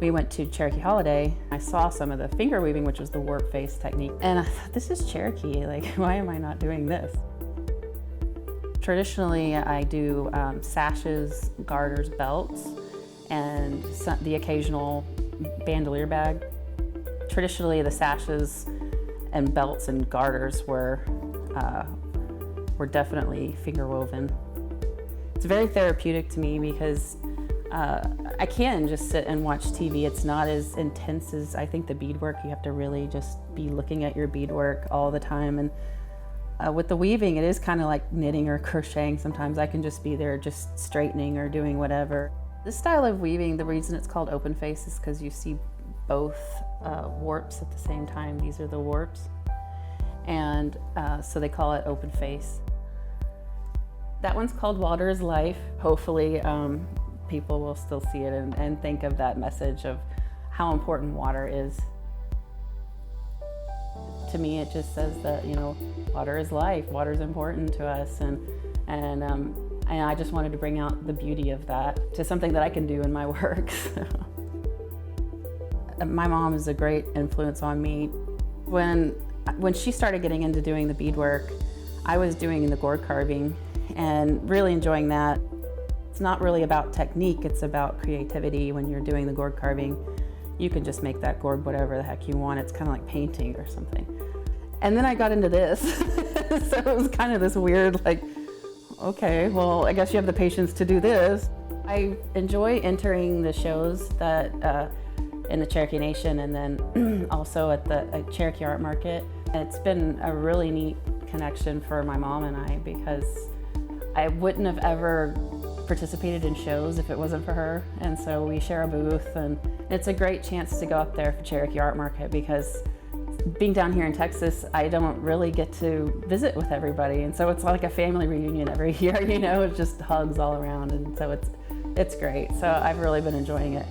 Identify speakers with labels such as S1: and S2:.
S1: We went to Cherokee Holiday. I saw some of the finger weaving, which was the warp face technique. And I thought, this is Cherokee, like, why am I not doing this? Traditionally, I do sashes, garters, belts, and the occasional bandolier bag. Traditionally, the sashes and belts and garters were definitely finger woven. It's very therapeutic to me because I can just sit and watch TV. It's not as intense as I think the beadwork. You have to really just be looking at your beadwork all the time. And with the weaving, it is kind of like knitting or crocheting. Sometimes I can just be there just straightening or doing whatever. This style of weaving, the reason it's called open face is because you see both warps at the same time. These are the warps. And so they call it open face. That one's called Water is Life. Hopefully people will still see it and think of that message of how important water is. To me, it just says that, you know, water is life, water is important to us, and I just wanted to bring out the beauty of that to something that I can do in my work. My mom is a great influence on me. When she started getting into doing the beadwork, I was doing the gourd carving and really enjoying that. It's not really about technique, it's about creativity. When you're doing the gourd carving, you can just make that gourd whatever the heck you want. It's kind of like painting or something. And then I got into this. So it was kind of this weird, like, okay, well, I guess you have the patience to do this. I enjoy entering the shows that in the Cherokee Nation, and then also at the Cherokee Art Market. It's been a really neat connection for my mom and I, because I wouldn't have ever participated in shows if it wasn't for her. And so we share a booth, and it's a great chance to go up there for Cherokee Art Market, because being down here in Texas, I don't really get to visit with everybody. And so it's like a family reunion every year, you know, it's just hugs all around. And so it's great. So I've really been enjoying it.